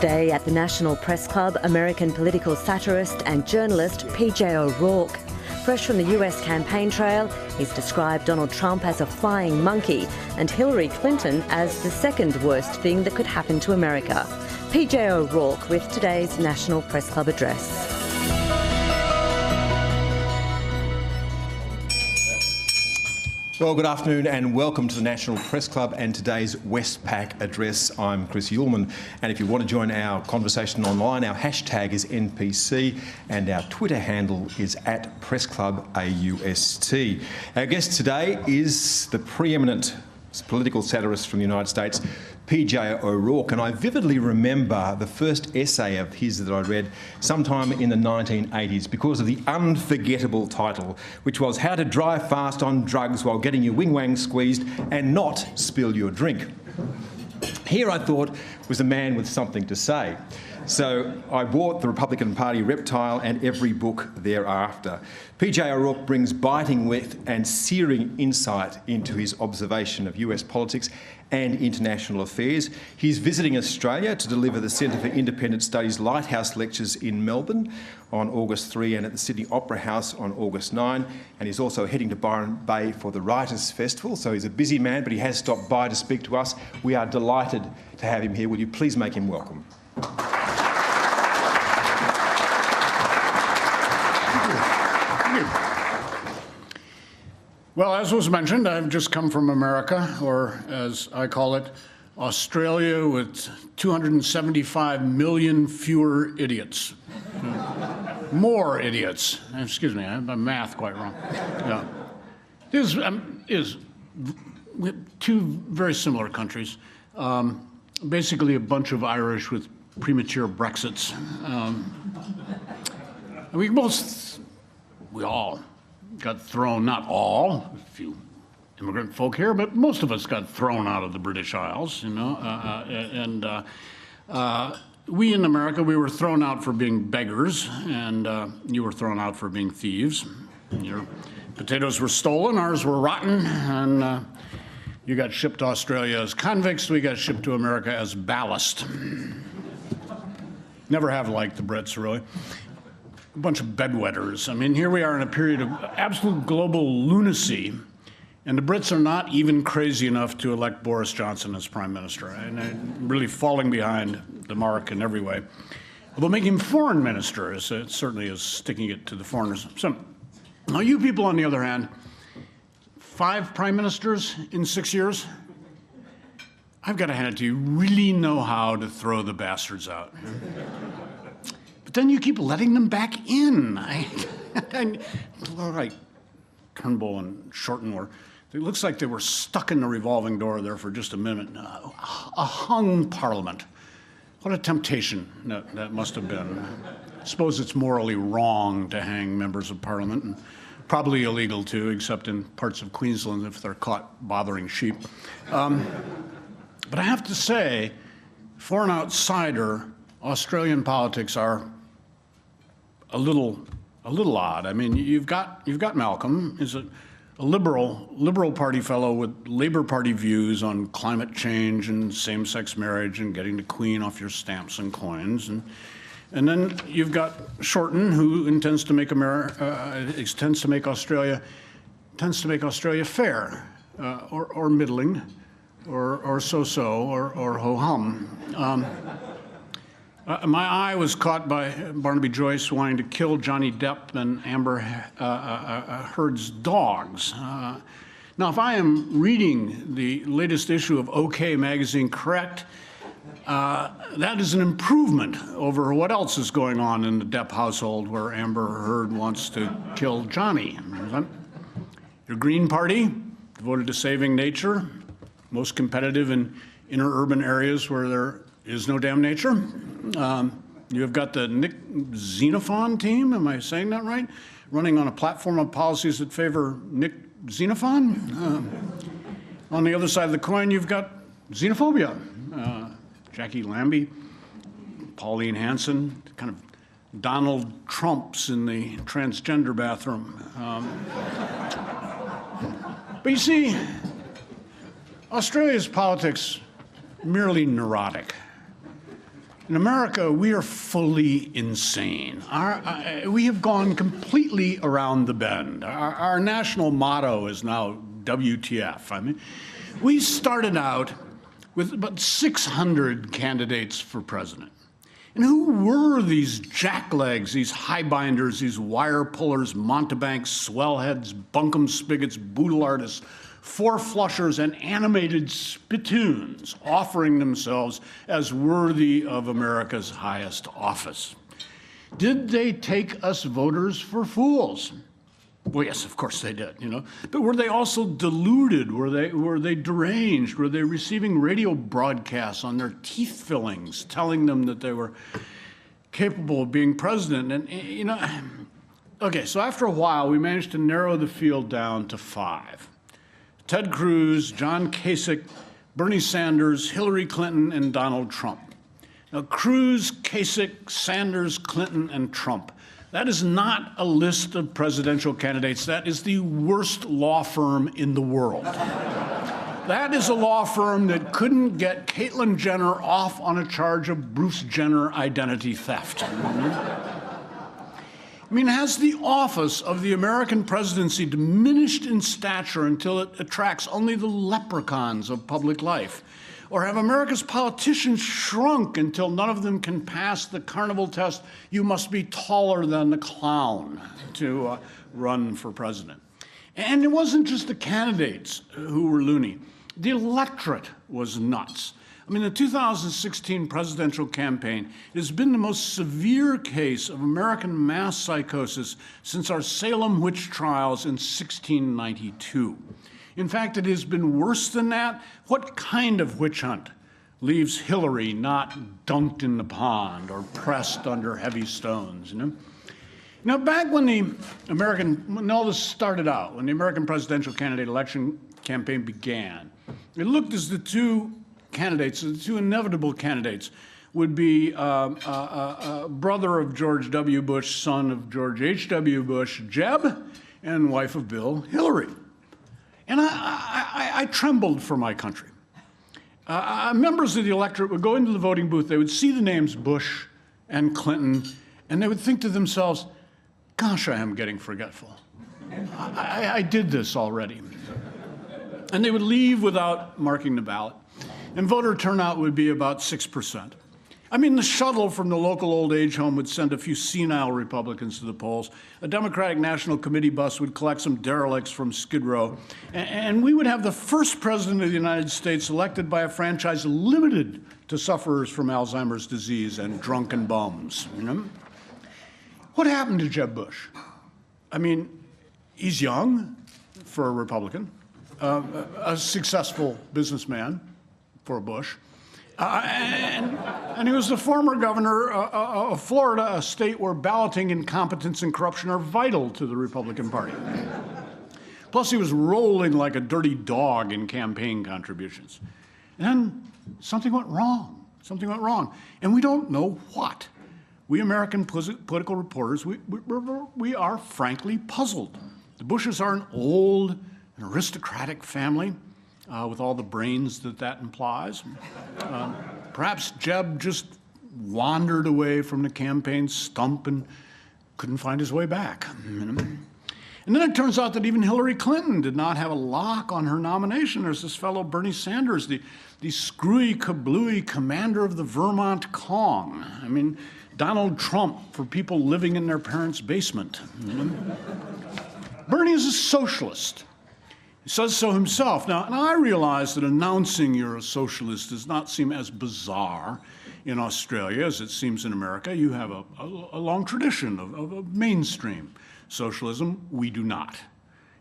Today at the National Press Club, American political satirist and journalist PJ O'Rourke. Fresh from the US campaign trail, he's described Donald Trump as a flying monkey and Hillary Clinton as the second worst thing that could happen to America. PJ O'Rourke with today's National Press Club address. Well, good afternoon and welcome to the National Press Club and today's Westpac address. I'm Chris Uhlmann, and if you want to join our conversation online, our hashtag is NPC and our Twitter handle is @PressClubAUST. Our guest today is the preeminent political satirist from the United States, PJ O'Rourke, and I vividly remember the first essay of his that I read sometime in the 1980s because of the unforgettable title, which was How to Drive Fast on Drugs While Getting Your Wing-Wang Squeezed and Not Spill Your Drink. Here, I thought, was a man with something to say. So I bought the Republican Party Reptile and every book thereafter. PJ O'Rourke brings biting wit and searing insight into his observation of US politics and international affairs. He's visiting Australia to deliver the Centre for Independent Studies Lighthouse Lectures in Melbourne on August 3 and at the Sydney Opera House on August 9. And he's also heading to Byron Bay for the Writers' Festival. So he's a busy man, but he has stopped by to speak to us. We are delighted to have him here. Will you please make him welcome? Well, as was mentioned, I've just come from America, or as I call it, Australia with 275 million fewer idiots. More idiots. Excuse me, I have my math quite wrong. Yeah. This is two very similar countries. Basically a bunch of Irish with premature Brexits. We all got thrown, not all, a few immigrant folk here, but most of us got thrown out of the British Isles, you know, we in America, we were thrown out for being beggars, and you were thrown out for being thieves. Your potatoes were stolen, ours were rotten, and you got shipped to Australia as convicts, we got shipped to America as ballast. Never have liked the Brits, really. A bunch of bedwetters. I mean, here we are in a period of absolute global lunacy, and the Brits are not even crazy enough to elect Boris Johnson as Prime Minister, and they're really falling behind the mark in every way. Although making him Foreign Minister it certainly is sticking it to the foreigners. So, now you people, on the other hand, 5 Prime Ministers in 6 years? I've got to hand it to you, really know how to throw the bastards out. Then you keep letting them back in. All right, Turnbull and Shorten were, it looks like they were stuck in the revolving door there for just a minute. A hung parliament. What a temptation that must have been. I suppose it's morally wrong to hang members of parliament, and probably illegal too, except in parts of Queensland if they're caught bothering sheep. But I have to say, for an outsider, Australian politics are a little odd. I mean, you've got Malcolm, is a liberal party fellow with Labour Party views on climate change and same-sex marriage and getting the Queen off your stamps and coins, and then you've got Shorten, who intends to make Australia fair, or middling, or so-so, or ho-hum. My eye was caught by Barnaby Joyce wanting to kill Johnny Depp and Amber Heard's dogs. Now, if I am reading the latest issue of OK Magazine correct, that is an improvement over what else is going on in the Depp household where Amber Heard wants to kill Johnny. Your Green Party, devoted to saving nature, most competitive in inner urban areas where there is no damn nature. You have got the Nick Xenophon team, am I saying that right? Running on a platform of policies that favor Nick Xenophon. On the other side of the coin, you've got xenophobia. Jackie Lambie, Pauline Hanson, kind of Donald Trumps in the transgender bathroom. But you see, Australia's politics merely neurotic. In America, we are fully insane. We have gone completely around the bend. Our national motto is now WTF. I mean, we started out with about 600 candidates for president. And who were these jacklegs, these highbinders, these wire pullers, mountebanks, swellheads, bunkum spigots, boodle artists, four-flushers, and animated spittoons offering themselves as worthy of America's highest office? Did they take us voters for fools? Well, yes, of course they did, you know. But were they also deluded? Were they deranged? Were they receiving radio broadcasts on their teeth fillings telling them that they were capable of being president? And, you know, okay, so after a while, we managed to narrow the field down to 5. Ted Cruz, John Kasich, Bernie Sanders, Hillary Clinton, and Donald Trump. Now, Cruz, Kasich, Sanders, Clinton, and Trump. That is not a list of presidential candidates. That is the worst law firm in the world. That is a law firm that couldn't get Caitlyn Jenner off on a charge of Bruce Jenner identity theft. I mean, has the office of the American presidency diminished in stature until it attracts only the leprechauns of public life? Or have America's politicians shrunk until none of them can pass the carnival test, you must be taller than the clown to run for president? And it wasn't just the candidates who were loony. The electorate was nuts. I mean, the 2016 presidential campaign has been the most severe case of American mass psychosis since our Salem witch trials in 1692. In fact, it has been worse than that. What kind of witch hunt leaves Hillary not dunked in the pond or pressed under heavy stones, you know? Now, back when all this started out, when the American presidential candidate election campaign began, it looked as the two inevitable candidates would be brother of George W. Bush, son of George H.W. Bush, Jeb, and wife of Bill, Hillary. And I trembled for my country. Members of the electorate would go into the voting booth, they would see the names Bush and Clinton, and they would think to themselves, gosh, I am getting forgetful. I did this already. And they would leave without marking the ballot. And voter turnout would be about 6%. I mean, the shuttle from the local old age home would send a few senile Republicans to the polls. A Democratic National Committee bus would collect some derelicts from Skid Row. And we would have the first president of the United States elected by a franchise limited to sufferers from Alzheimer's disease and drunken bums, you know? What happened to Jeb Bush? I mean, he's young for a Republican, a successful businessman for a Bush. And he was the former governor of Florida, a state where balloting, incompetence, and corruption are vital to the Republican Party. Plus, he was rolling like a dirty dog in campaign contributions. And then something went wrong. Something went wrong. And we don't know what. We American political reporters, we are frankly puzzled. The Bushes are an old and aristocratic family. With all the brains that implies. Perhaps Jeb just wandered away from the campaign stump and couldn't find his way back. And then it turns out that even Hillary Clinton did not have a lock on her nomination. There's this fellow Bernie Sanders, the screwy, kablooey commander of the Vermont Kong. I mean, Donald Trump for people living in their parents' basement. Bernie is a socialist. He says so himself. Now, and I realize that announcing you're a socialist does not seem as bizarre in Australia as it seems in America. You have a long tradition of mainstream socialism. We do not.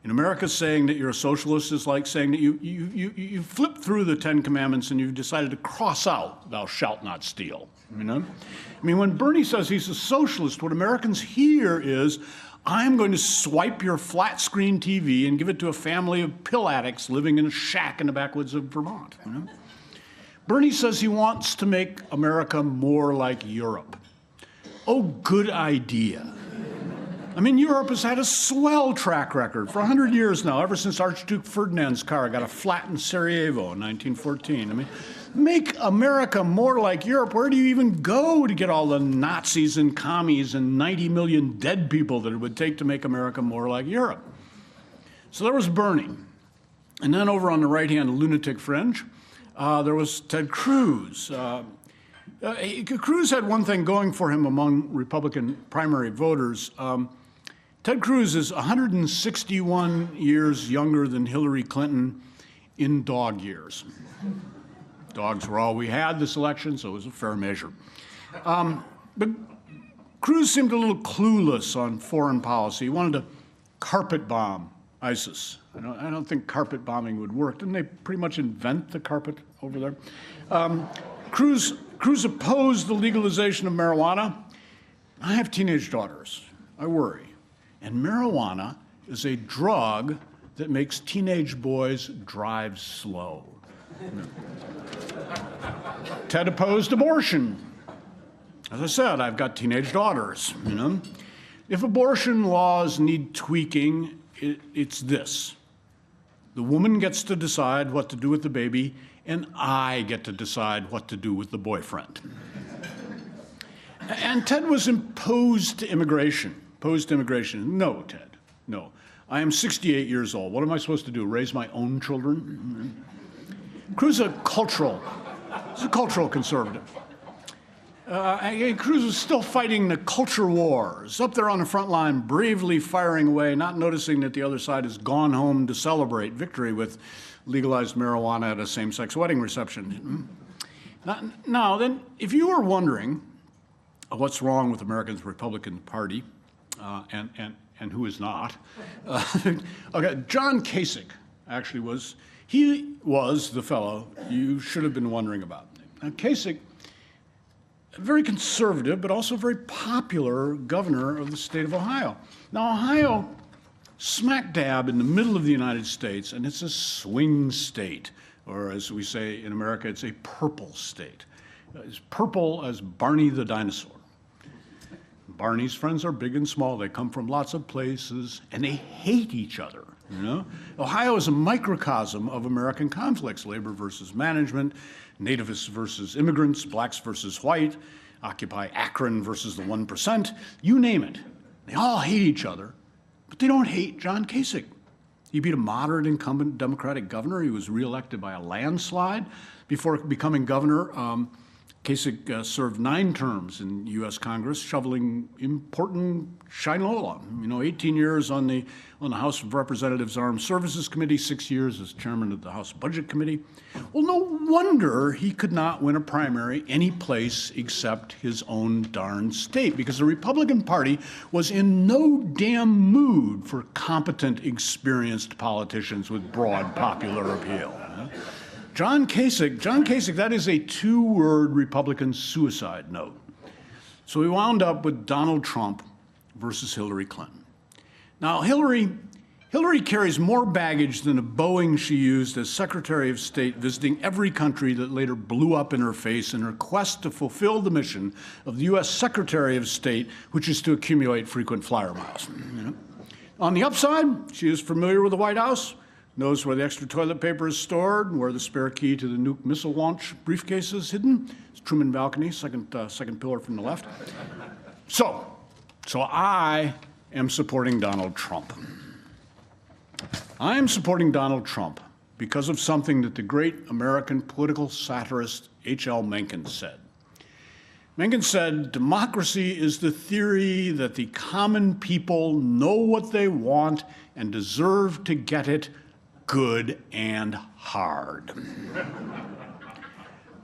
In America, saying that you're a socialist is like saying that you flip through the 10 Commandments and you've decided to cross out, thou shalt not steal, you know? I mean, when Bernie says he's a socialist, what Americans hear is, I'm going to swipe your flat-screen TV and give it to a family of pill addicts living in a shack in the backwoods of Vermont. You know? Bernie says he wants to make America more like Europe. Oh, good idea. I mean, Europe has had a swell track record for 100 years now, ever since Archduke Ferdinand's car got a flat in Sarajevo in 1914. I mean, make America more like Europe. Where do you even go to get all the Nazis and commies and 90 million dead people that it would take to make America more like Europe? So there was Bernie. And then over on the right-hand lunatic fringe, there was Ted Cruz. Cruz had one thing going for him among Republican primary voters. Ted Cruz is 161 years younger than Hillary Clinton in dog years. Dogs were all we had this election, so it was a fair measure. But Cruz seemed a little clueless on foreign policy. He wanted to carpet bomb ISIS. I don't think carpet bombing would work. Didn't they pretty much invent the carpet over there? Cruz opposed the legalization of marijuana. I have teenage daughters. I worry. And marijuana is a drug that makes teenage boys drive slow. Ted opposed abortion. As I said, I've got teenage daughters, you know. If abortion laws need tweaking, it's this. The woman gets to decide what to do with the baby, and I get to decide what to do with the boyfriend. And Ted was opposed to immigration. Opposed to immigration. No, Ted, no. I am 68 years old. What am I supposed to do, raise my own children? Cruz is a cultural conservative. Cruz was still fighting the culture wars, up there on the front line, bravely firing away, not noticing that the other side has gone home to celebrate victory with legalized marijuana at a same-sex wedding reception. Now, then, if you were wondering what's wrong with America's Republican Party, and who is not, okay, John Kasich actually was the fellow you should have been wondering about. Now, Kasich, a very conservative, but also very popular governor of the state of Ohio. Now, Ohio, smack dab in the middle of the United States, and it's a swing state, or as we say in America, it's a purple state. It's purple as Barney the dinosaur. Barney's friends are big and small. They come from lots of places, and they hate each other. You know? Ohio is a microcosm of American conflicts: labor versus management, nativists versus immigrants, blacks versus white, Occupy Akron versus the 1%, you name it. They all hate each other, but they don't hate John Kasich. He beat a moderate incumbent Democratic governor. He was reelected by a landslide. Before becoming governor, Kasich served 9 terms in U.S. Congress, shoveling important shinola. 18 years on the House of Representatives Armed Services Committee, 6 years as chairman of the House Budget Committee. Well, no wonder he could not win a primary any place except his own darn state, because the Republican Party was in no damn mood for competent, experienced politicians with broad popular appeal. John Kasich, that is a 2-word Republican suicide note. So we wound up with Donald Trump versus Hillary Clinton. Now, Hillary carries more baggage than a Boeing she used as Secretary of State, visiting every country that later blew up in her face in her quest to fulfill the mission of the U.S. Secretary of State, which is to accumulate frequent flyer miles. On the upside, she is familiar with the White House, knows where the extra toilet paper is stored and where the spare key to the nuke missile launch briefcase is hidden. It's Truman balcony, second pillar from the left. So I am supporting Donald Trump. I am supporting Donald Trump because of something that the great American political satirist H.L. Mencken said. Mencken said, "Democracy is the theory that the common people know what they want and deserve to get it good and hard."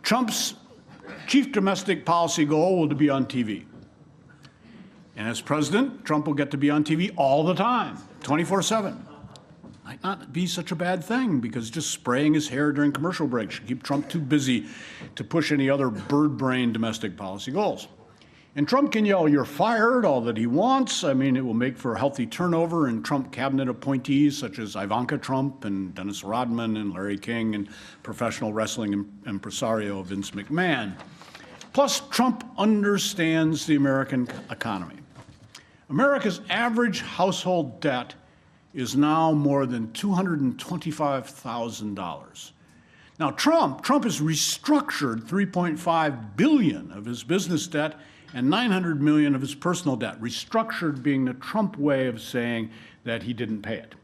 Trump's chief domestic policy goal will be on TV. And as president, Trump will get to be on TV all the time, 24/7. Might not be such a bad thing, because just spraying his hair during commercial breaks should keep Trump too busy to push any other bird-brained domestic policy goals. And Trump can yell, "You're fired," all that he wants. I mean, it will make for a healthy turnover in Trump cabinet appointees such as Ivanka Trump and Dennis Rodman and Larry King and professional wrestling impresario Vince McMahon. Plus, Trump understands the American economy. America's average household debt is now more than $225,000. Now, Trump has restructured $3.5 billion of his business debt and $900 million of his personal debt, restructured being the Trump way of saying that he didn't pay it.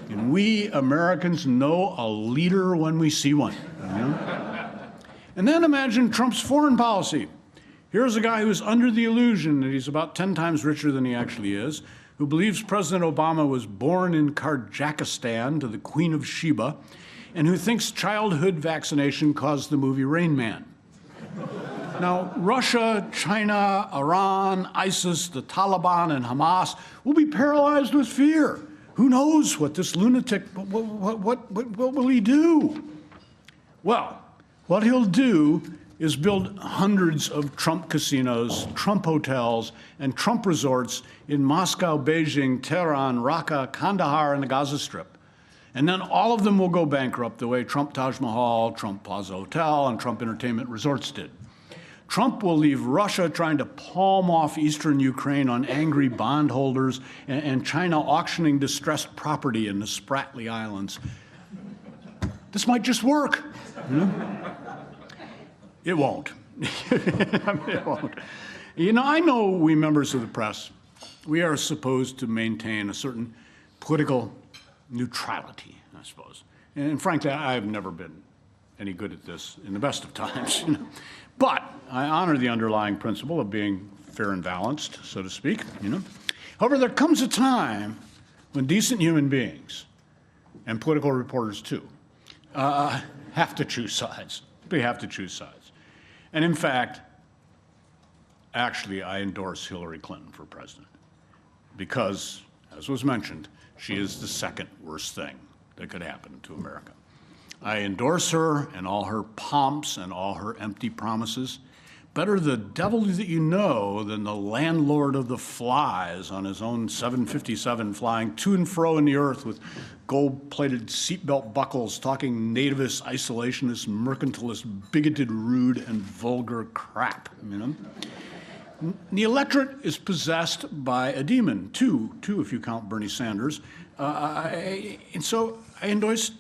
And we Americans know a leader when we see one. You know? And then imagine Trump's foreign policy. Here's a guy who's under the illusion that he's about 10 times richer than he actually is, who believes President Obama was born in Kazakhstan to the Queen of Sheba, and who thinks childhood vaccination caused the movie Rain Man. Now, Russia, China, Iran, ISIS, the Taliban, and Hamas will be paralyzed with fear. Who knows what this lunatic, what will he do? Well, what he'll do is build hundreds of Trump casinos, Trump hotels, and Trump resorts in Moscow, Beijing, Tehran, Raqqa, Kandahar, and the Gaza Strip. And then all of them will go bankrupt the way Trump Taj Mahal, Trump Plaza Hotel, and Trump Entertainment Resorts did. Trump will leave Russia trying to palm off eastern Ukraine on angry bondholders and China auctioning distressed property in the Spratly Islands. This might just work. You know? It won't. It won't. You know, I know we members of the press, we are supposed to maintain a certain political neutrality, I suppose. And frankly, I've never been any good at this in the best of times. You know? But I honor the underlying principle of being fair and balanced, so to speak. You know? However, there comes a time when decent human beings, and political reporters too, have to choose sides. They have to choose sides. And in fact, actually, I endorse Hillary Clinton for president because, as was mentioned, she is the second worst thing that could happen to America. I endorse her and all her pomps and all her empty promises. Better the devil that you know than the landlord of the flies on his own 757 flying to and fro in the earth with gold-plated seatbelt buckles, talking nativist, isolationist, mercantilist, bigoted, rude, and vulgar crap, you know? The electorate is possessed by a demon, two if you count Bernie Sanders, and so I endorse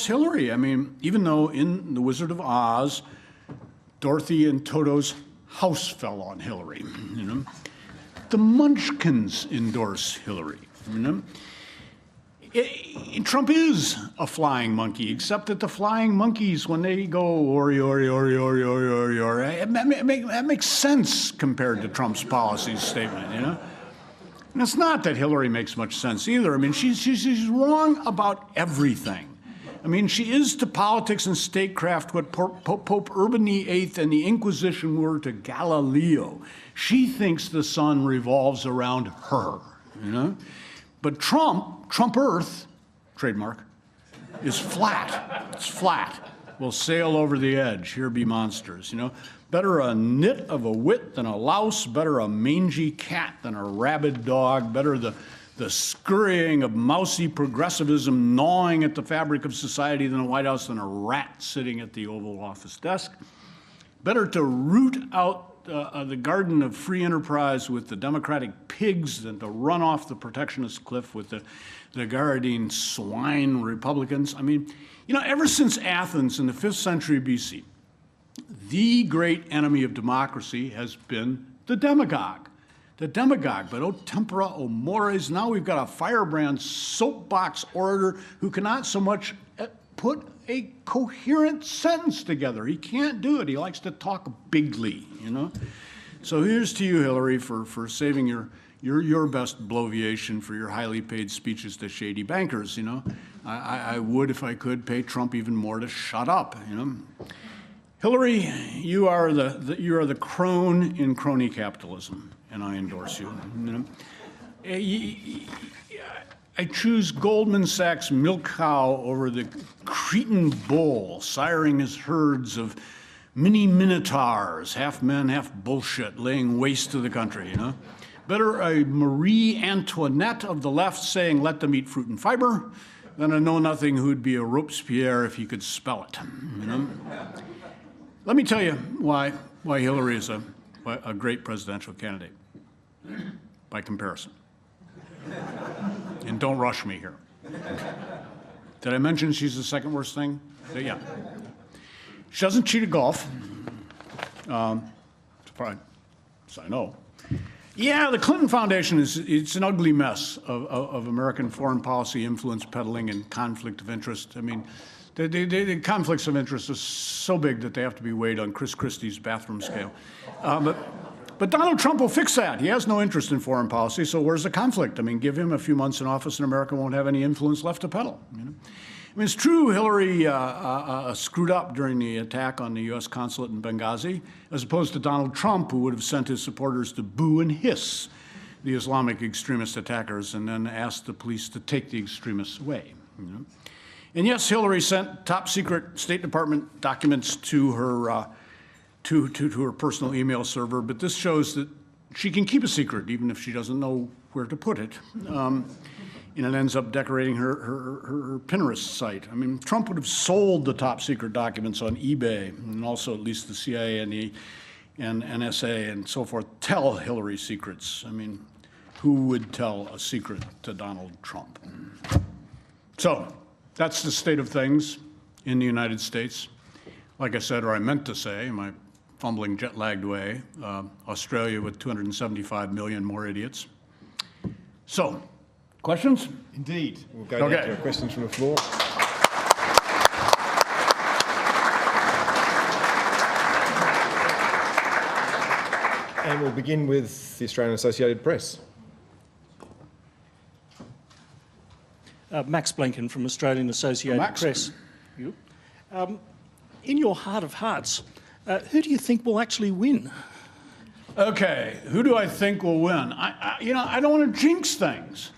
Hillary. I mean, even though in The Wizard of Oz, Dorothy and Toto's house fell on Hillary, you know. The Munchkins endorse Hillary, you know. Trump is a flying monkey, except that the flying monkeys, when they go ori, ori, ori, ori, ori, ori, ori, that makes sense compared to Trump's policy statement, you know. And it's not that Hillary makes much sense either. I mean, she's wrong about everything. I mean, she is to politics and statecraft what Pope Urban VIII and the Inquisition were to Galileo. She thinks the sun revolves around her, you know? But Trump Earth, trademark, is flat. It's flat. We'll sail over the edge. Here be monsters, you know? Better a nit of a wit than a louse. Better a mangy cat than a rabid dog. Better the scurrying of mousy progressivism gnawing at the fabric of society than a White House than a rat sitting at the Oval Office desk. Better to root out the garden of free enterprise with the democratic pigs than to run off the protectionist cliff with the Garridine swine Republicans. I mean, you know, ever since Athens in the 5th century BC, the great enemy of democracy has been the demagogue. The demagogue, but o tempora, o mores, now we've got a firebrand soapbox orator who cannot so much put a coherent sentence together. He can't do it. He likes to talk bigly, you know? So here's to you, Hillary, for saving your best bloviation for your highly paid speeches to shady bankers, you know? I would, if I could, pay Trump even more to shut up, you know? Hillary, you are the crone in crony capitalism, and I endorse you. You know? I choose Goldman Sachs' milk cow over the cretin bull, siring his herds of mini minotaurs, half men, half bullshit, laying waste to the country, you know? Better a Marie Antoinette of the left saying, let them eat fruit and fiber, than a know-nothing who'd be a Robespierre if he could spell it, you know? Let me tell you why Hillary is a great presidential candidate. by comparison. And don't rush me here. Did I mention she's the second worst thing? Yeah. She doesn't cheat at golf. Surprised, I know. Yeah, the Clinton Foundation it's an ugly mess of American foreign policy influence peddling and conflict of interest. I mean, the conflicts of interest are so big that they have to be weighed on Chris Christie's bathroom scale. But Donald Trump will fix that. He has no interest in foreign policy, so where's the conflict? I mean, give him a few months in office and America won't have any influence left to peddle. You know? I mean, it's true Hillary screwed up during the attack on the U.S. consulate in Benghazi, as opposed to Donald Trump, who would have sent his supporters to boo and hiss the Islamic extremist attackers and then asked the police to take the extremists away. You know? And yes, Hillary sent top-secret State Department documents to her to her personal email server, but this shows that she can keep a secret even if she doesn't know where to put it. And it ends up decorating her Pinterest site. I mean, Trump would have sold the top secret documents on eBay, and also at least the CIA and the NSA and so forth tell Hillary secrets. I mean, who would tell a secret to Donald Trump? So that's the state of things in the United States. Like I said, or I meant to say, in my fumbling, jet-lagged way, Australia with 275 million more idiots. So, questions? Indeed. We'll go down to questions from the floor. And we'll begin with the Australian Associated Press. Max Blenken from Australian Associated Press. In your heart of hearts, who do you think will actually win? Okay, who do I think will win? I don't want to jinx things.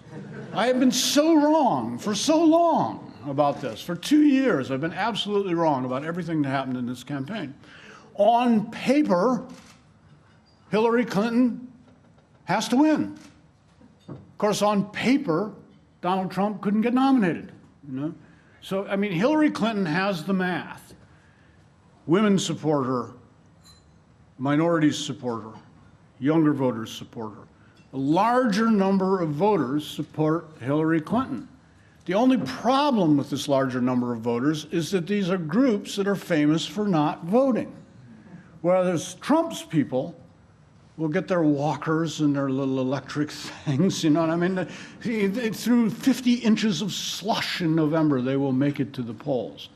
I have been so wrong for so long about this. For 2 years, I've been absolutely wrong about everything that happened in this campaign. On paper, Hillary Clinton has to win. Of course, on paper, Donald Trump couldn't get nominated. You know? So, I mean, Hillary Clinton has the math. Women support her, minorities support her, younger voters support her. A larger number of voters support Hillary Clinton. The only problem with this larger number of voters is that these are groups that are famous for not voting. Whereas Trump's people will get their walkers and their little electric things, you know what I mean? Through 50 inches of slush in November, they will make it to the polls.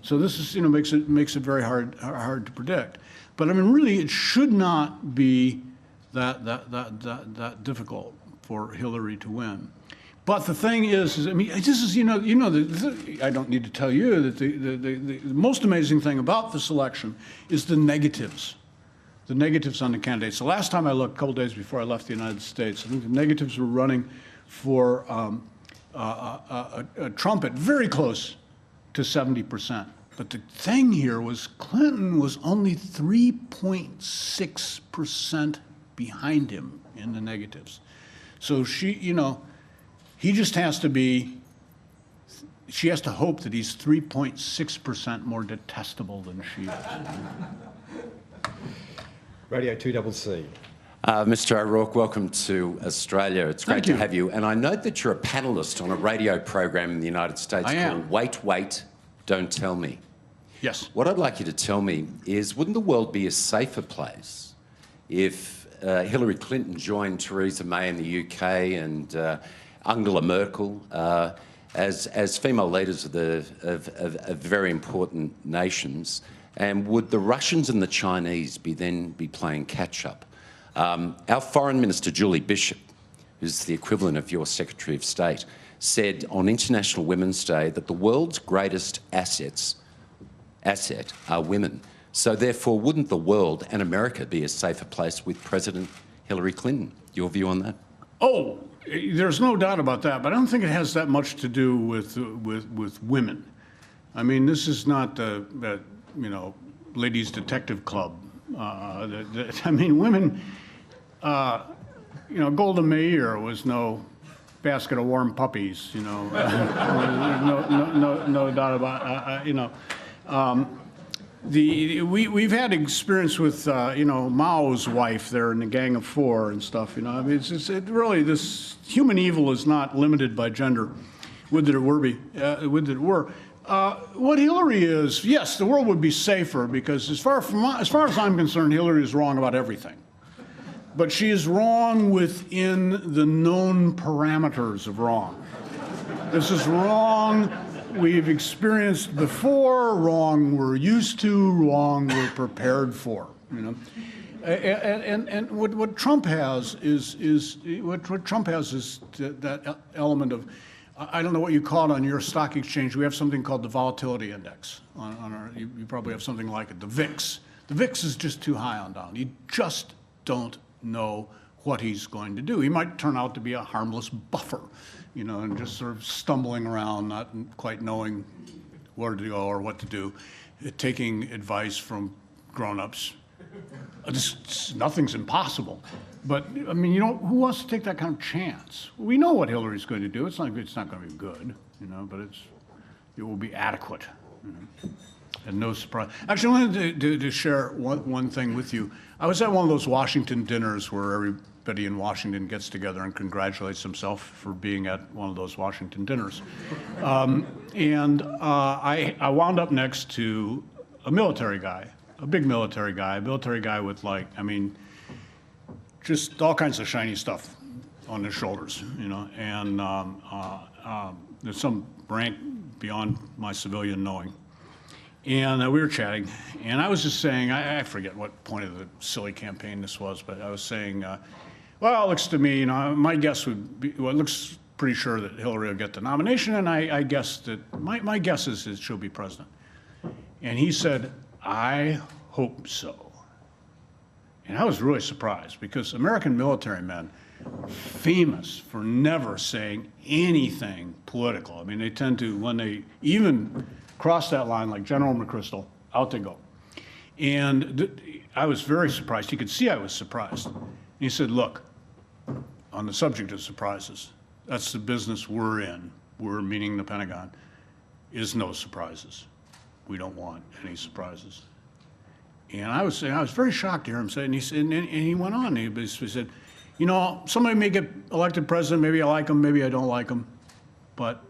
So this is, makes it very hard to predict. But I mean, really, it should not be that difficult for Hillary to win. But the thing is I mean, this is, I don't need to tell you that the most amazing thing about this election is the negatives on the candidates. The last time I looked, a couple days before I left the United States, I think the negatives were running for Trump at very close to 70%. But the thing here was Clinton was only 3.6% behind him in the negatives. So she has to hope that he's 3.6% more detestable than she is. Radio 2CC. Mr. O'Rourke, welcome to Australia. It's great to have you. And I note that you're a panellist on a radio program in the United States called Wait, Wait, Don't Tell Me. Yes. What I'd like you to tell me is, wouldn't the world be a safer place if Hillary Clinton joined Theresa May in the UK and Angela Merkel as female leaders of very important nations? And would the Russians and the Chinese be playing catch-up? Our Foreign Minister, Julie Bishop, who's the equivalent of your Secretary of State, said on International Women's Day that the world's greatest asset are women. So therefore, wouldn't the world and America be a safer place with President Hillary Clinton? Your view on that? Oh, there's no doubt about that, but I don't think it has that much to do with women. I mean, this is not the ladies' detective club. I mean, women. Golda Meir was no basket of warm puppies. No doubt about. we've had experience with Mao's wife there in the Gang of Four and stuff. I mean, really this human evil is not limited by gender. Would that it were. What Hillary is, yes, the world would be safer because as far as I'm concerned, Hillary is wrong about everything. But she is wrong within the known parameters of wrong. This is wrong we've experienced before, wrong we're used to, wrong we're prepared for. And what Trump has is that element of, I don't know what you call it on your stock exchange. We have something called the volatility index. You probably have something like it, the VIX. The VIX is just too high on Donald. You just don't know what he's going to do. He might turn out to be a harmless buffer, and just sort of stumbling around, not quite knowing where to go or what to do, taking advice from grown-ups. Nothing's impossible. But, I mean, who wants to take that kind of chance? We know what Hillary's going to do. It's not going to be good, but it will be adequate. And no surprise. Actually, I wanted to share one thing with you. I was at one of those Washington dinners where everybody in Washington gets together and congratulates himself for being at one of those Washington dinners. And I wound up next to a military guy, a big military guy, with just all kinds of shiny stuff on his shoulders, and there's some rank beyond my civilian knowing. And we were chatting, and I was just saying, I forget what point of the silly campaign this was, but I was saying, well, it looks to me, my guess would be, well, it looks pretty sure that Hillary will get the nomination, and I guess that, my guess is that she'll be president. And he said, I hope so. And I was really surprised, because American military men are famous for never saying anything political. I mean, they tend to, when they even cross that line, like General McChrystal, out they go. And I was very surprised. He could see I was surprised. And he said, look, on the subject of surprises, that's the business we're in. We're, meaning the Pentagon, is no surprises. We don't want any surprises. And I was very shocked to hear him say it. And he went on. He said, somebody may get elected president. Maybe I like him. Maybe I don't like him. But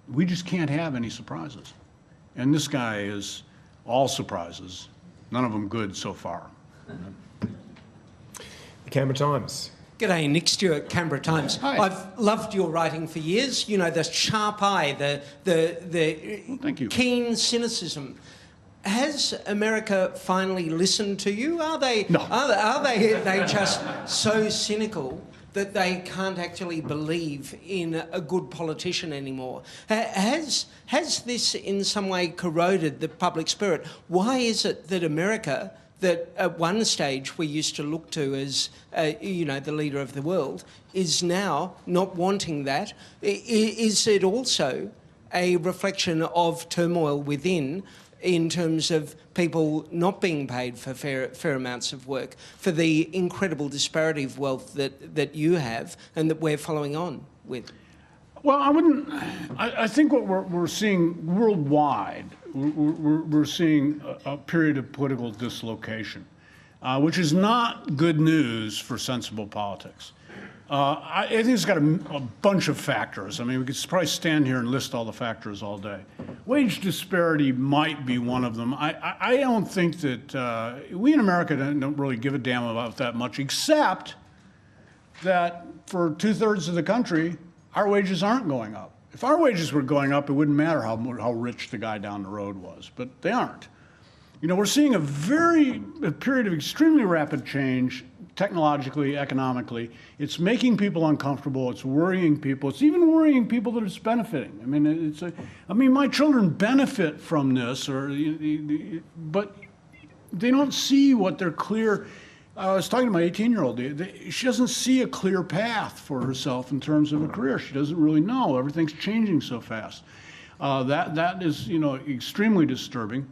we just can't have any surprises. And this guy is all surprises, none of them good so far. The Canberra Times. G'day, Nick Stewart, Canberra Times. Hi. I've loved your writing for years. The sharp eye, Thank you. keen cynicism. Has America finally listened to you? Are they? No. Are they just so cynical that they can't actually believe in a good politician anymore? Has this in some way corroded the public spirit? Why is it that America, that at one stage we used to look to as, the leader of the world, is now not wanting that? Is it also a reflection of turmoil within, in terms of people not being paid for fair amounts of work, for the incredible disparity of wealth that you have and that we're following on with? Well, I think what we're seeing worldwide, we're seeing a period of political dislocation, which is not good news for sensible politics. I think it's got a bunch of factors. I mean, we could probably stand here and list all the factors all day. Wage disparity might be one of them. I don't think that we in America don't really give a damn about that much, except that for 2/3 of the country, our wages aren't going up. If our wages were going up, it wouldn't matter how rich the guy down the road was, but they aren't. We're seeing a period of extremely rapid change, technologically, economically. It's making people uncomfortable. It's worrying people. It's even worrying people that it's benefiting. I mean, my children benefit from this, but they don't see what they're clear. I was talking to my 18-year-old. She doesn't see a clear path for herself in terms of a career. She doesn't really know. Everything's changing so fast. That is, extremely disturbing.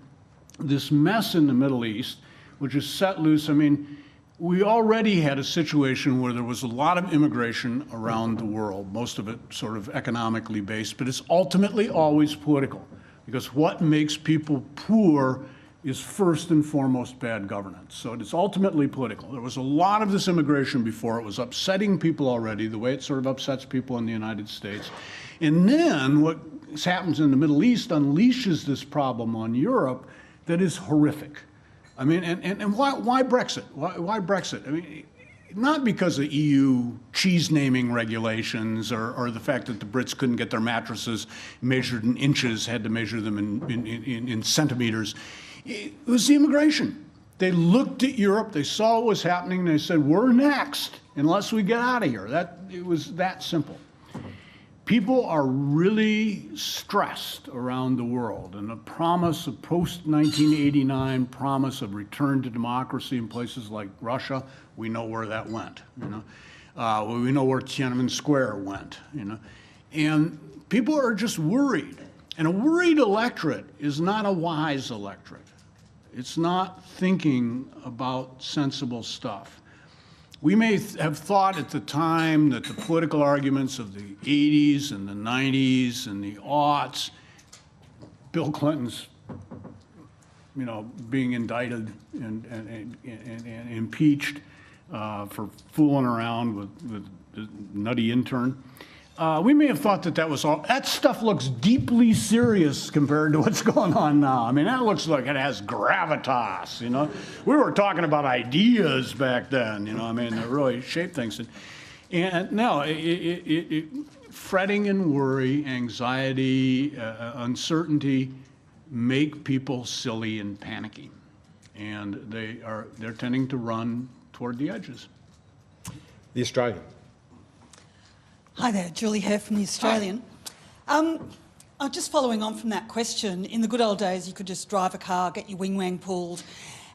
This mess in the Middle East, which is set loose. I mean, we already had a situation where there was a lot of immigration around the world, most of it sort of economically based, but it's ultimately always political, because what makes people poor is first and foremost bad governance. So it's ultimately political. There was a lot of this immigration before. It was upsetting people already, the way it sort of upsets people in the United States. And then what happens in the Middle East unleashes this problem on Europe that is horrific. I mean, and why Brexit? Why Brexit? I mean, not because of EU cheese naming regulations or the fact that the Brits couldn't get their mattresses measured in inches, had to measure them in centimeters. It was the immigration. They looked at Europe, they saw what was happening, and they said, we're next unless we get out of here. It was that simple. People are really stressed around the world, and the promise of post-1989 promise of return to democracy in places like Russia, we know where that went. We know where Tiananmen Square went. And people are just worried. And a worried electorate is not a wise electorate. It's not thinking about sensible stuff. We may have thought at the time that the political arguments of the 80s and the 90s and the aughts, Bill Clinton's, being indicted and impeached for fooling around with the nutty intern. We may have thought that was all. That stuff looks deeply serious compared to what's going on now. I mean, that looks like it has gravitas, We were talking about ideas back then, that really shape things. And no, fretting and worry, anxiety, uncertainty make people silly and panicky. And they're tending to run toward the edges. The Australian. Hi there, Julie here from The Australian. Just following on from that question, in the good old days you could just drive a car, get your wing-wang pulled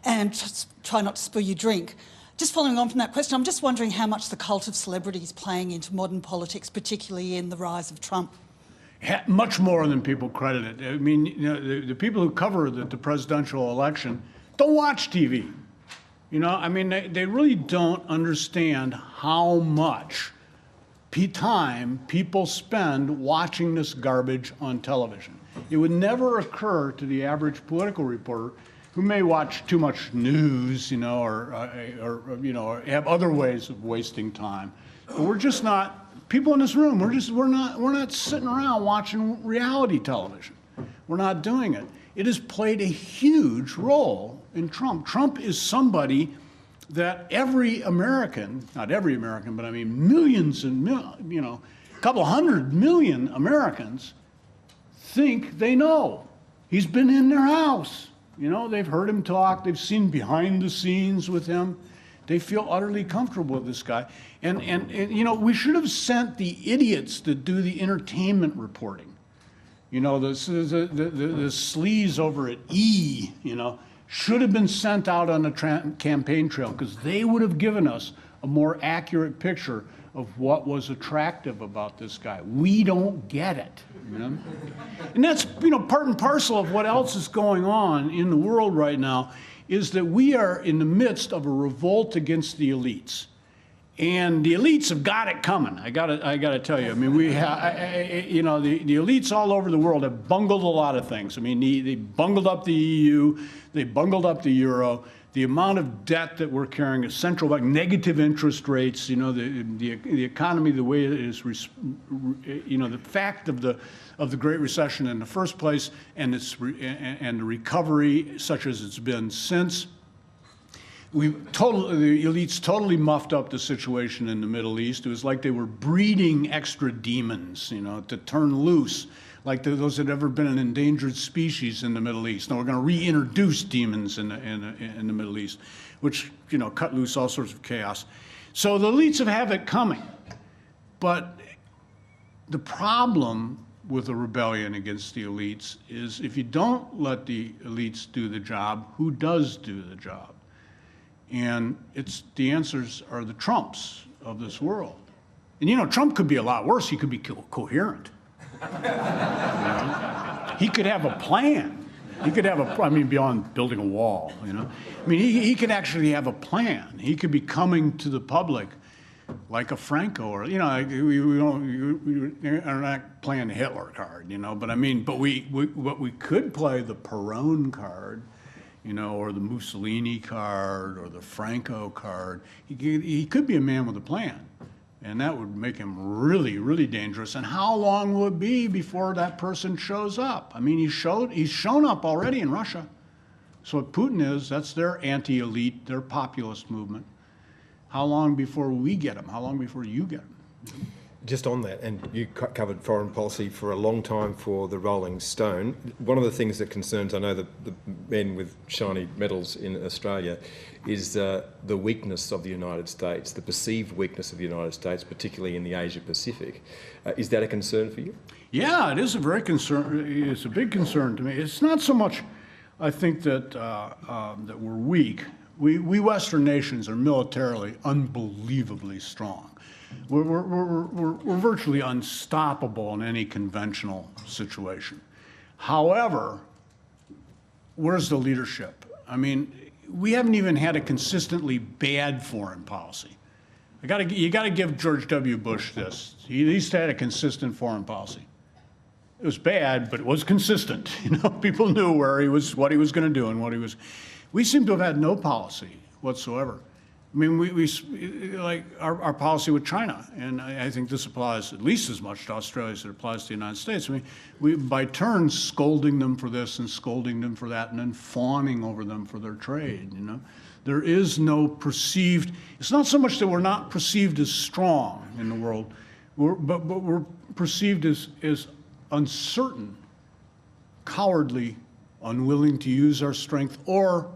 and just try not to spill your drink. Just following on from that question, I'm just wondering how much the cult of celebrity is playing into modern politics, particularly in the rise of Trump. Much more than people credit it. I mean, the people who cover the presidential election don't watch TV. They really don't understand how much time people spend watching this garbage on television. It would never occur to the average political reporter who may watch too much news, or have other ways of wasting time. But we're just not, people in this room, we're not sitting around watching reality television. We're not doing it. It has played a huge role in Trump. Trump is somebody that every American, not every American, but I mean millions and, a couple 100 million Americans think they know. He's been in their house. They've heard him talk. They've seen behind the scenes with him. They feel utterly comfortable with this guy. And we should have sent the idiots that do the entertainment reporting. The sleaze over at E, should have been sent out on the campaign trail because they would have given us a more accurate picture of what was attractive about this guy. We don't get it, And that's, part and parcel of what else is going on in the world right now is that we are in the midst of a revolt against the elites. And the elites have got it coming. I gotta tell you. I mean, we have, the elites all over the world have bungled a lot of things. I mean, they bungled up the EU, they bungled up the euro. The amount of debt that we're carrying, a central bank, negative interest rates. The economy, the way it is, the fact of the Great Recession in the first place, and the recovery such as it's been since. The elites totally muffed up the situation in the Middle East. It was like they were breeding extra demons, to turn loose, like those that had ever been an endangered species in the Middle East. Now we're going to reintroduce demons in the Middle East, which, cut loose all sorts of chaos. So the elites have it coming. But the problem with a rebellion against the elites is if you don't let the elites do the job, who does do the job? And the answers are the Trumps of this world. And Trump could be a lot worse. He could be coherent. He could have a plan. He could have beyond building a wall, he could actually have a plan. He could be coming to the public like a Franco or, we're not playing the Hitler card, but we could play the Perón card. you know, or the Mussolini card or the Franco card. He could be a man with a plan, and that would make him really, really dangerous. And how long will it be before that person shows up? I mean, he's shown up already in Russia. So what Putin is, that's their anti-elite, their populist movement. How long before we get him? How long before you get him? Just on that, and you covered foreign policy for a long time for the Rolling Stone. One of the things that concerns, I know, the men with shiny medals in Australia is the weakness of the United States, the perceived weakness of the United States, particularly in the Asia Pacific. Is that a concern for you? Yeah, it is a very concern. It's a big concern to me. It's not so much, I think, that that we're weak. We Western nations are militarily unbelievably strong. We're virtually unstoppable in any conventional situation. However, where's the leadership? I mean, we haven't even had a consistently bad foreign policy. You got to give George W. Bush this. He at least had a consistent foreign policy. It was bad, but it was consistent. You know, people knew where he was, what he was going to do, and what he was. We seem to have had no policy whatsoever. I mean, we like our policy with China, and I think this applies at least as much to Australia as it applies to the United States. I mean, we by turns scolding them for this and scolding them for that, and then fawning over them for their trade. You know, there is no perceived. It's not so much that we're not perceived as strong in the world, but we're perceived as uncertain, cowardly, unwilling to use our strength, or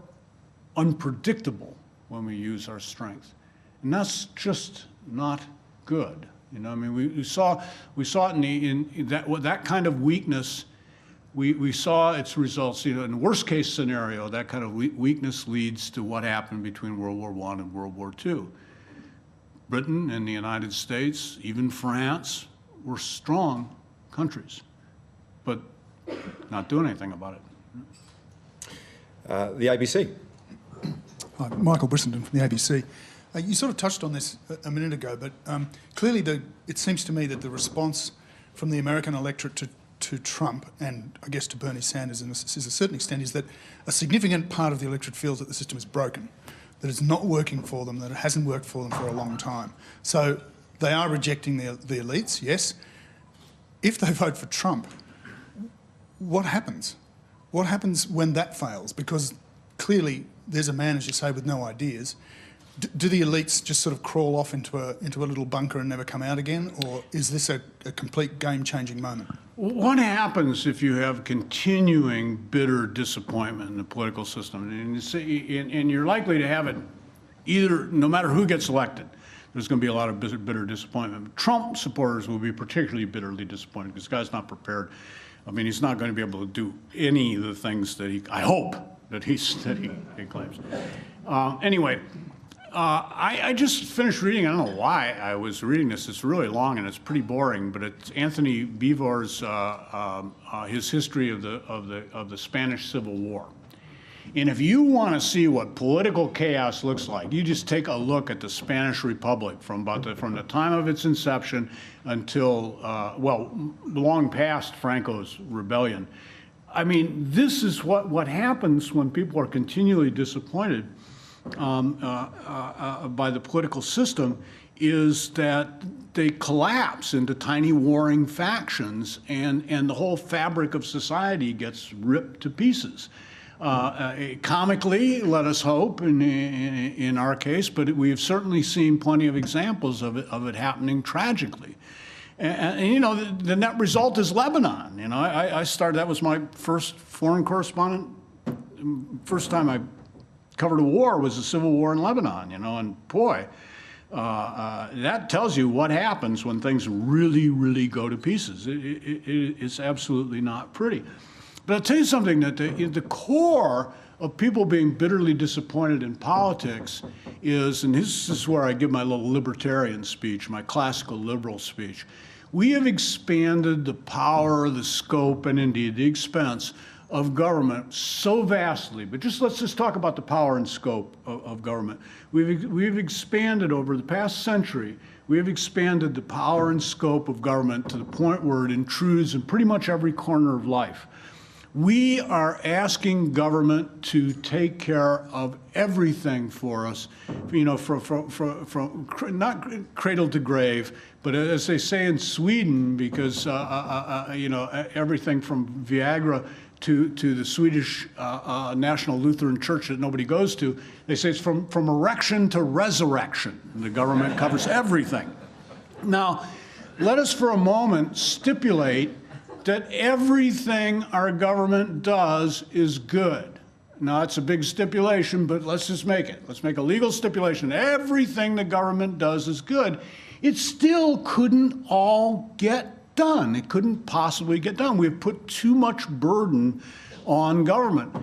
unpredictable when we use our strength. And that's just not good. You know, I mean, we saw it in that kind of weakness. We saw its results. You know, in the worst case scenario, that kind of weakness leads to what happened between World War I and World War II. Britain and the United States, even France, were strong countries, but not doing anything about it. The ABC. Hi, Michael Brissenden from the ABC. You sort of touched on this a minute ago, but clearly it seems to me that the response from the American electorate to Trump, and I guess to Bernie Sanders to a certain extent, is that a significant part of the electorate feels that the system is broken, that it's not working for them, that it hasn't worked for them for a long time. So they are rejecting the elites, yes. If they vote for Trump, what happens? What happens when that fails? Because clearly there's a man, as you say, with no ideas. Do the elites just sort of crawl off into a little bunker and never come out again? Or is this a complete game-changing moment? What happens if you have continuing bitter disappointment in the political system? And you're likely to have it either, no matter who gets elected, there's going to be a lot of bitter disappointment. Trump supporters will be particularly bitterly disappointed because the guy's not prepared. I mean, he's not going to be able to do any of the things that I hope that he claims. Anyway, I just finished reading. I don't know why I was reading this. It's really long and it's pretty boring. But it's Anthony Beevor's his history of the Spanish Civil War. And if you want to see what political chaos looks like, you just take a look at the Spanish Republic from the time of its inception until long past Franco's rebellion. I mean, this is what happens when people are continually disappointed by the political system, is that they collapse into tiny warring factions, and the whole fabric of society gets ripped to pieces. Comically, let us hope, in our case, but we have certainly seen plenty of examples of it happening tragically. And you know, the net result is Lebanon. You know, I started, that was my first foreign correspondent. First time I covered a war was the civil war in Lebanon, you know, and boy, that tells you what happens when things really, really go to pieces. It's absolutely not pretty. But I'll tell you something, that the core of people being bitterly disappointed in politics is, and this is where I give my little libertarian speech, my classical liberal speech, we have expanded the power, the scope, and indeed the expense of government so vastly. But let's just talk about the power and scope of government. We've expanded over the past century, we have expanded the power and scope of government to the point where it intrudes in pretty much every corner of life. We are asking government to take care of everything for us, you know, from not cradle to grave, but as they say in Sweden, because you know, everything from Viagra to the Swedish National Lutheran Church that nobody goes to, they say it's from erection to resurrection. The government covers everything. Now, let us for a moment stipulate that everything our government does is good. Now, it's a big stipulation, but let's just make it. Let's make a legal stipulation. Everything the government does is good. It still couldn't all get done. It couldn't possibly get done. We've put too much burden on government.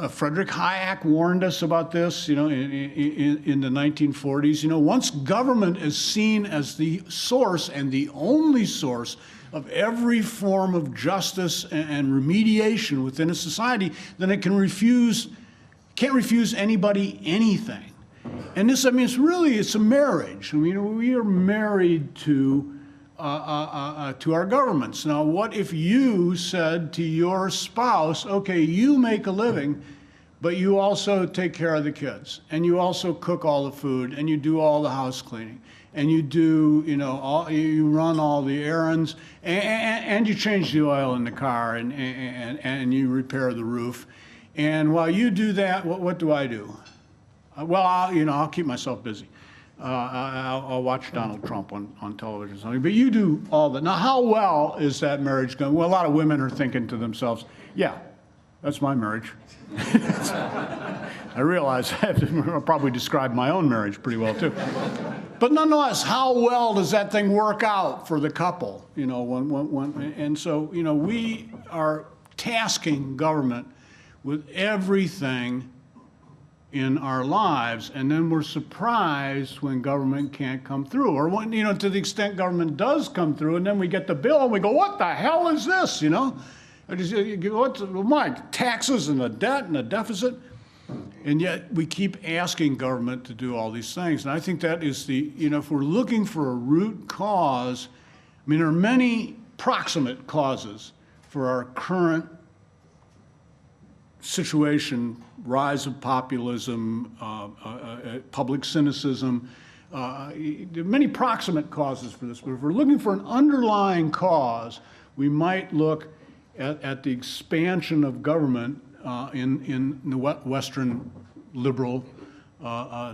Frederick Hayek warned us about this, you know, in the 1940s. You know, once government is seen as the source and the only source of every form of justice and remediation within a society, then it can't refuse anybody anything. And this, I mean, it's a marriage. I mean, we are married to our governments. Now, what if you said to your spouse, okay, you make a living, but you also take care of the kids, and you also cook all the food, and you do all the house cleaning, and you do, you know, you run all the errands, and you change the oil in the car, and you repair the roof. And while you do that, what do I do? Well, I'll keep myself busy. I'll watch Donald Trump on television or something. But you do all that. Now, how well is that marriage going? Well, a lot of women are thinking to themselves, yeah, that's my marriage. I realize I'll probably describe my own marriage pretty well, too. But nonetheless, how well does that thing work out for the couple? You know, and so, you know, we are tasking government with everything in our lives, and then we're surprised when government can't come through, or when, you know, to the extent government does come through, and then we get the bill and we go, what the hell is this, you know? What's my taxes and the debt and the deficit? And yet we keep asking government to do all these things. And I think that is the, you know, if we're looking for a root cause, I mean, there are many proximate causes for our current situation: rise of populism, public cynicism. There are many proximate causes for this, but if we're looking for an underlying cause, we might look at the expansion of government in the Western liberal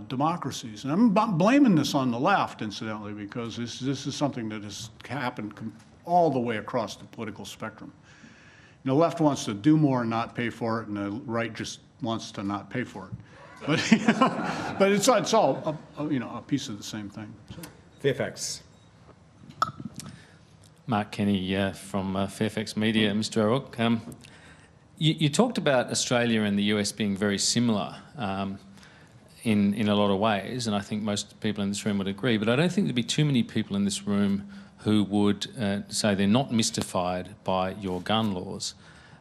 democracies. And I'm not blaming this on the left, incidentally, because this is something that has happened all the way across the political spectrum. The left wants to do more and not pay for it, and the right just wants to not pay for it. But, you know, but it's all you know, a piece of the same thing. So. Fairfax. Mark Kenny from Fairfax Media. Mr. O'Rourke, you talked about Australia and the US being very similar in a lot of ways, and I think most people in this room would agree, but I don't think there'd be too many people in this room who would say they're not mystified by your gun laws.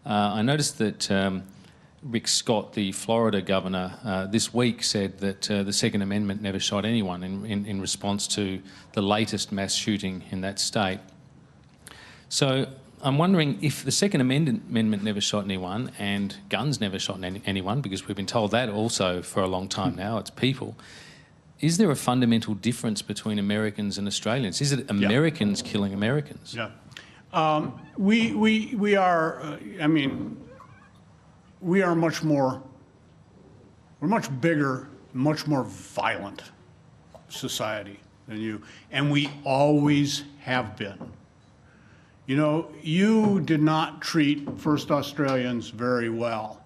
I noticed that Rick Scott, the Florida governor, this week said that the Second Amendment never shot anyone in response to the latest mass shooting in that state. So I'm wondering if the Second Amendment never shot anyone and guns never shot anyone, because we've been told that also for a long time now, it's people. Is there a fundamental difference between Americans and Australians? Is it Americans killing Americans? Yeah. We are, I mean, we are much more, we're much bigger, much more violent society than you, and we always have been. You know, you did not treat first Australians very well.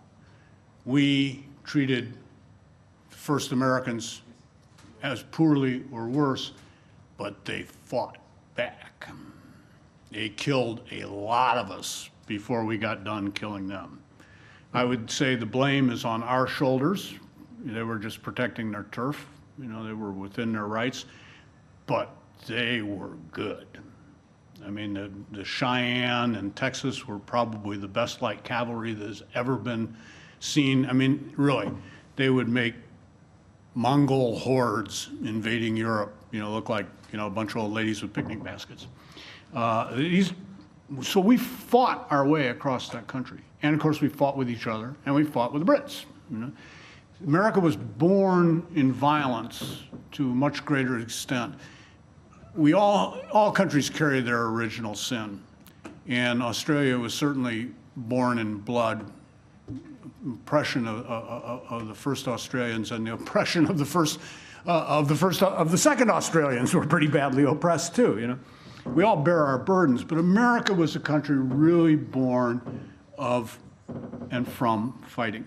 We treated first Americans as poorly or worse, but they fought back. They killed a lot of us before we got done killing them. I would say the blame is on our shoulders. They were just protecting their turf. You know, they were within their rights, but they were good. I mean, the Cheyenne and Texas were probably the best light cavalry that has ever been seen. I mean, really, they would make Mongol hordes invading Europe, you know, look like, you know, a bunch of old ladies with picnic baskets. These So we fought our way across that country. And of course we fought with each other, and we fought with the Brits. You know? America was born in violence to a much greater extent. All countries carry their original sin. And Australia was certainly born in blood. Oppression of the first Australians and the oppression of the second Australians were pretty badly oppressed too. You know, we all bear our burdens, but America was a country really born of and from fighting.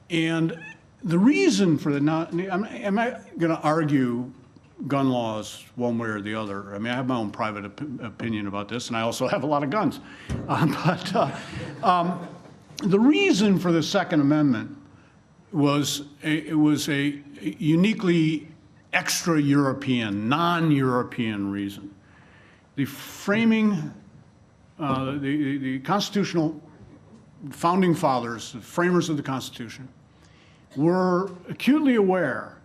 And the reason for am I going to argue gun laws one way or the other? I mean, I have my own private opinion about this, and I also have a lot of guns, the reason for the Second Amendment was a uniquely extra-European, non-European reason. The framing, the constitutional founding fathers, the framers of the Constitution, were acutely aware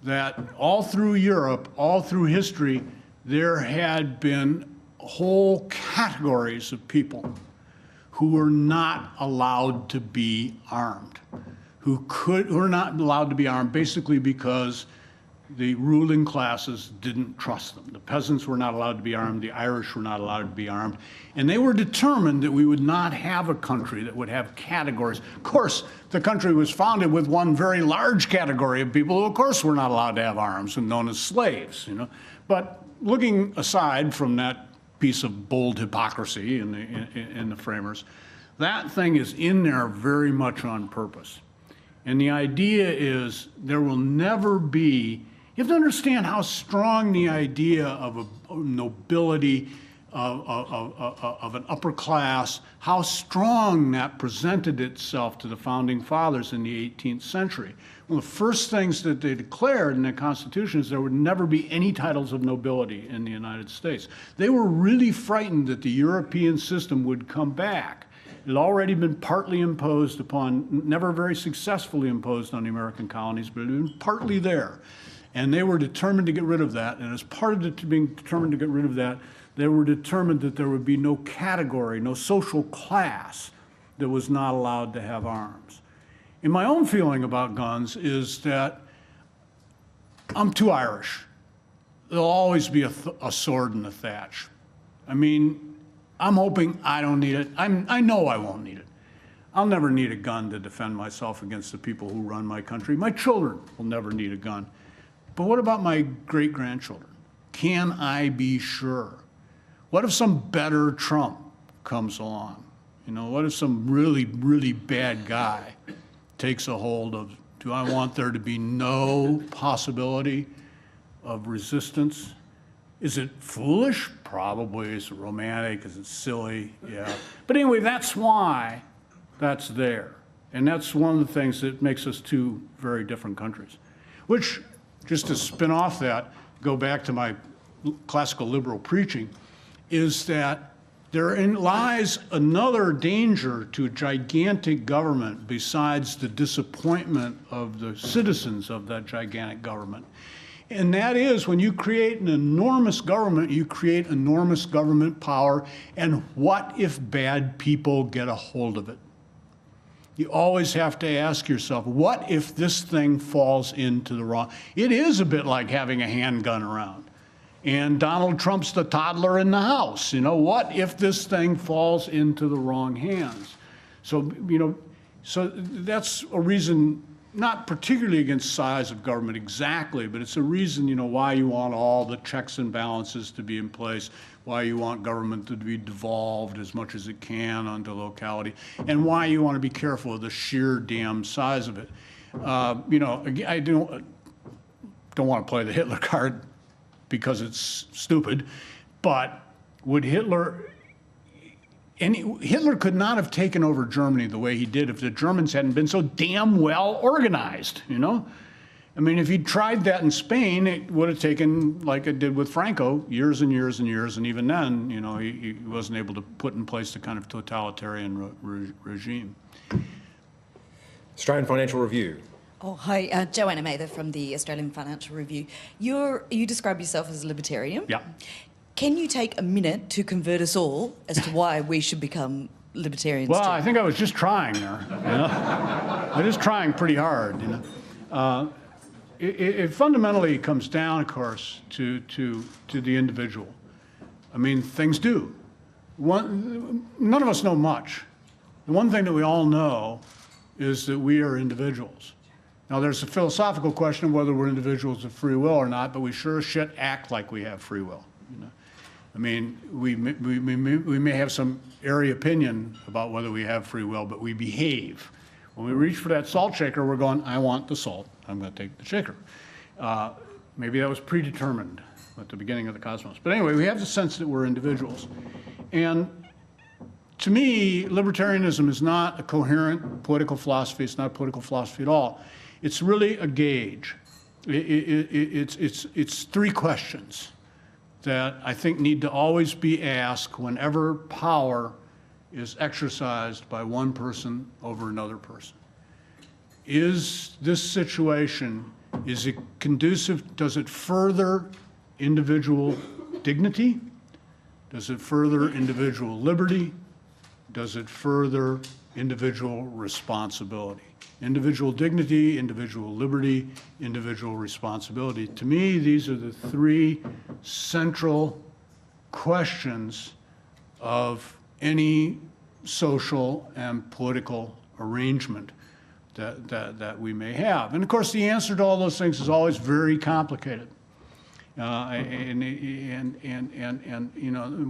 that all through Europe, all through history, there had been whole categories of people who were not allowed to be armed, who were not allowed to be armed basically because the ruling classes didn't trust them. The peasants were not allowed to be armed, the Irish were not allowed to be armed, and they were determined that we would not have a country that would have categories. Of course, the country was founded with one very large category of people who, of course, were not allowed to have arms, and known as slaves, you know. But looking aside from that piece of bold hypocrisy in the framers, that thing is in there very much on purpose. And the idea is there will never be, you have to understand how strong the idea of a nobility, of an upper class, how strong that presented itself to the founding fathers in the 18th century. One of the first things that they declared in the Constitution is there would never be any titles of nobility in the United States. They were really frightened that the European system would come back. It had already been partly imposed upon, never very successfully imposed on the American colonies, but it had been partly there. And they were determined to get rid of that. And as part of being determined to get rid of that, they were determined that there would be no category, no social class that was not allowed to have arms. And my own feeling about guns is that I'm too Irish. There'll always be a sword in the thatch. I mean, I'm hoping I don't need it. I know I won't need it. I'll never need a gun to defend myself against the people who run my country. My children will never need a gun. But what about my great-grandchildren? Can I be sure? What if some better Trump comes along? You know, what if some really, really bad guy takes a hold of, do I want there to be no possibility of resistance? Is it foolish? Probably. Is it romantic? Is it silly? Yeah. But anyway, that's why that's there. And that's one of the things that makes us two very different countries. Which, just to spin off that, go back to my classical liberal preaching, is that therein lies another danger to a gigantic government besides the disappointment of the citizens of that gigantic government. And that is, when you create an enormous government, you create enormous government power, and what if bad people get a hold of it? You always have to ask yourself, what if this thing falls into the wrong? It is a bit like having a handgun around. And Donald Trump's the toddler in the house. You know, what if this thing falls into the wrong hands? So, you know, so that's a reason, not particularly against size of government exactly, but it's a reason, you know, why you want all the checks and balances to be in place, why you want government to be devolved as much as it can onto locality, and why you want to be careful of the sheer damn size of it. You know, I don't want to play the Hitler card because it's stupid, but would Hitler could not have taken over Germany the way he did if the Germans hadn't been so damn well organized, you know? I mean, if he'd tried that in Spain, it would have taken, like it did with Franco, years and years and years, and even then, you know, he wasn't able to put in place the kind of totalitarian regime. Australian Financial Review. Oh, hi, Joanna Mather from the Australian Financial Review. You describe yourself as a libertarian. Yeah. Can you take a minute to convert us all as to why we should become libertarians? Well, too? I think I was just trying there. I was just trying pretty hard. It fundamentally comes down, of course, to the individual. I mean, things do. None of us know much. The one thing that we all know is that we are individuals. Now, there's a philosophical question of whether we're individuals of free will or not, but we sure as shit act like we have free will. I mean, we may have some airy opinion about whether we have free will, but we behave. When we reach for that salt shaker, we're going, I want the salt, I'm going to take the shaker. Maybe that was predetermined at the beginning of the cosmos. But anyway, we have the sense that we're individuals. And to me, libertarianism is not a coherent political philosophy. It's not a political philosophy at all. It's really a gauge. It's three questions that I think need to always be asked whenever power is exercised by one person over another person. Is this situation, is it conducive, does it further individual dignity? Does it further individual liberty? Does it further individual responsibility? Individual dignity, individual liberty, individual responsibility. To me, these are the three central questions of any social and political arrangement that we may have. And of course, the answer to all those things is always very complicated. And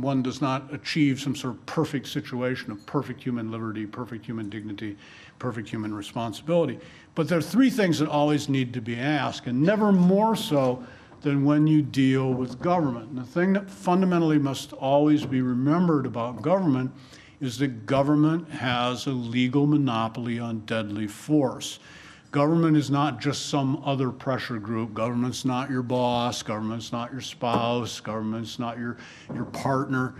one does not achieve some sort of perfect situation of perfect human liberty, perfect human dignity, perfect human responsibility. But there are three things that always need to be asked, and never more so than when you deal with government. And the thing that fundamentally must always be remembered about government is that government has a legal monopoly on deadly force. Government is not just some other pressure group. Government's not your boss. Government's not your spouse. Government's not your partner.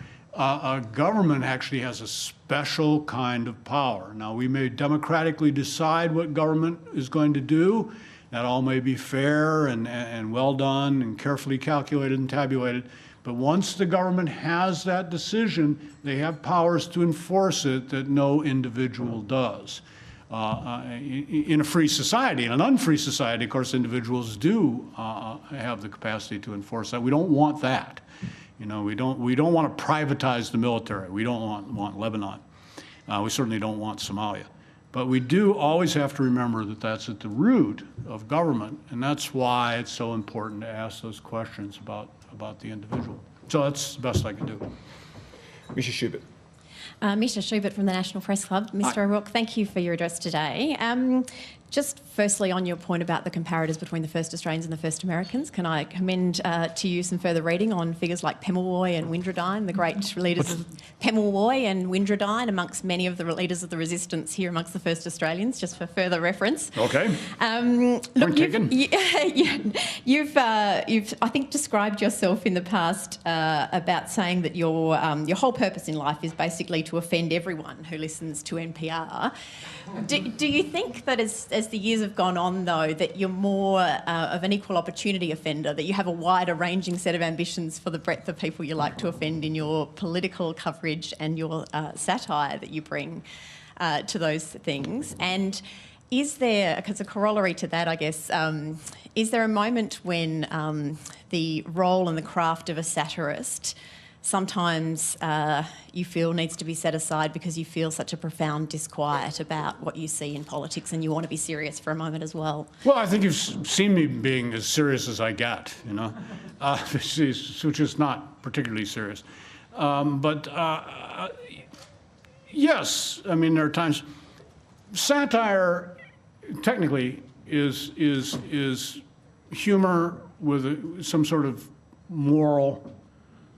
Government actually has a special kind of power. Now, we may democratically decide what government is going to do. That all may be fair and well done and carefully calculated and tabulated. But once the government has that decision, they have powers to enforce it that no individual does. In a free society, in an unfree society, of course, individuals do have the capacity to enforce that. We don't want that. We don't want to privatize the military. We don't want Lebanon. We certainly don't want Somalia. But we do always have to remember that that's at the root of government, and that's why it's so important to ask those questions about the individual. So that's the best I can do. Mr. Schubert. Misha Schubert from the National Press Club. Mr. O'Rourke, thank you for your address today. Just firstly, on your point about the comparators between the first Australians and the first Americans, can I commend to you some further reading on figures like Pemulwuy and Windradine, the great leaders of Pemulwuy and Windradine, amongst many of the leaders of the resistance here amongst the first Australians, just for further reference. Okay. Look, you've I think described yourself in the past about saying that your whole purpose in life is basically to offend everyone who listens to NPR. Do you think that as the years have gone on, though, that you're more of an equal opportunity offender, that you have a wider ranging set of ambitions for the breadth of people you like to offend in your political coverage and your satire that you bring to those things? And is there, because a corollary to that, I guess, is there a moment when the role and the craft of a satirist sometimes you feel needs to be set aside because you feel such a profound disquiet about what you see in politics and you want to be serious for a moment as well? Well, I think you've seen me being as serious as I get, which is not particularly serious. Yes, I mean, there are times. Satire, technically, is humor with some sort of moral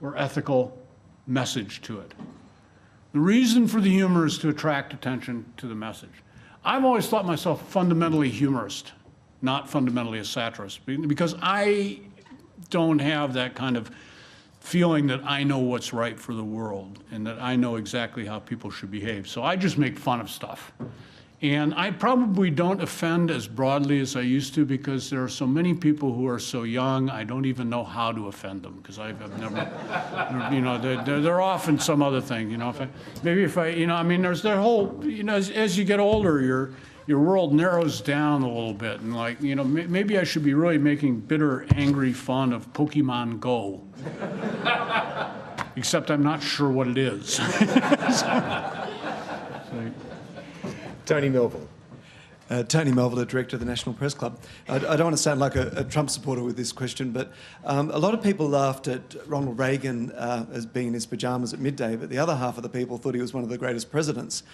or ethical message to it. The reason for the humor is to attract attention to the message. I've always thought myself fundamentally humorist, not fundamentally a satirist, because I don't have that kind of feeling that I know what's right for the world and that I know exactly how people should behave. So I just make fun of stuff. And I probably don't offend as broadly as I used to because there are so many people who are so young, I don't even know how to offend them because I've never, you know, they're off in some other thing, you know. If I, you know, I mean, there's that whole, you know, as you get older, your world narrows down a little bit. And like, you know, maybe I should be really making bitter, angry fun of Pokemon Go. Except I'm not sure what it is. Tony Melville. Tony Melville, Director of the National Press Club. I don't want to sound like a Trump supporter with this question, but a lot of people laughed at Ronald Reagan as being in his pyjamas at midday, but the other half of the people thought he was one of the greatest presidents.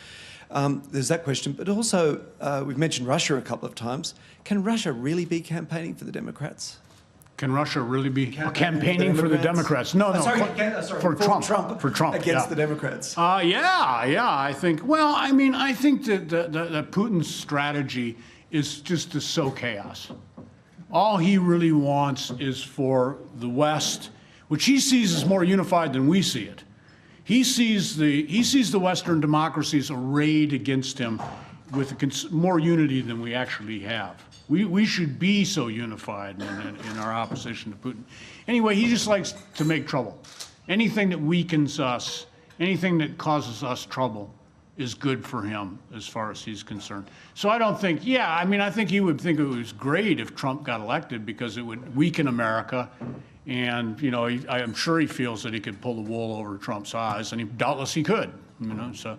There's that question, but also we've mentioned Russia a couple of times. Can Russia really be campaigning for the Democrats? Can Russia really be campaigning for the Democrats? No, for Trump. For Trump against the Democrats. Yeah. I think. Well, I mean, I think that Putin's strategy is just to sow chaos. All he really wants is for the West, which he sees as more unified than we see it. He sees the Western democracies arrayed against him with more unity than we actually have. We should be so unified in our opposition to Putin. Anyway, he just likes to make trouble. Anything that weakens us, anything that causes us trouble is good for him as far as he's concerned. So I don't think, I mean, I think he would think it was great if Trump got elected because it would weaken America. And, you know, I'm sure he feels that he could pull the wool over Trump's eyes, and doubtless he could, you know. So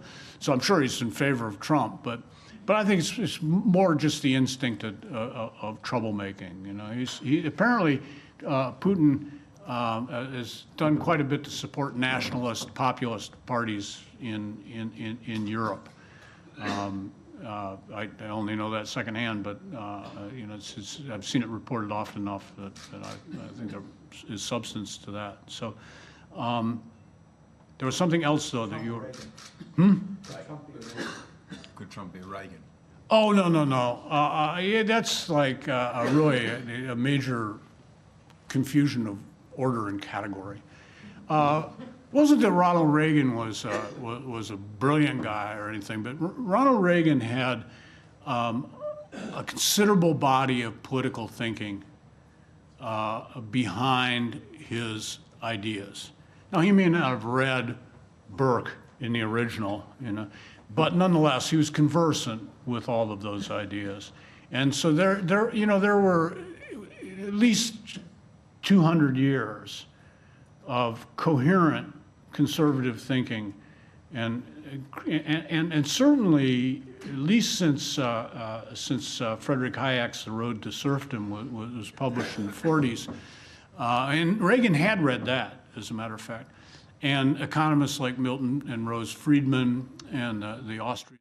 I'm sure he's in favor of Trump, but I think it's more just the instinct of troublemaking. You know, apparently Putin has done quite a bit to support nationalist, populist parties in Europe. I only know that secondhand, but you know, I've seen it reported often enough that I think there is substance to that. So there was something else though that you were. Could Trump be Reagan? Oh, no. Yeah, that's like really a major confusion of order and category. Wasn't that Ronald Reagan was a brilliant guy or anything, but Ronald Reagan had a considerable body of political thinking behind his ideas. Now, he may not have read Burke in the original, you know, but nonetheless, he was conversant with all of those ideas. And so there were at least 200 years of coherent conservative thinking, and certainly at least since Frederick Hayek's The Road to Serfdom was published in the 40s, and Reagan had read that, as a matter of fact, and economists like Milton and Rose Friedman and the Austrian.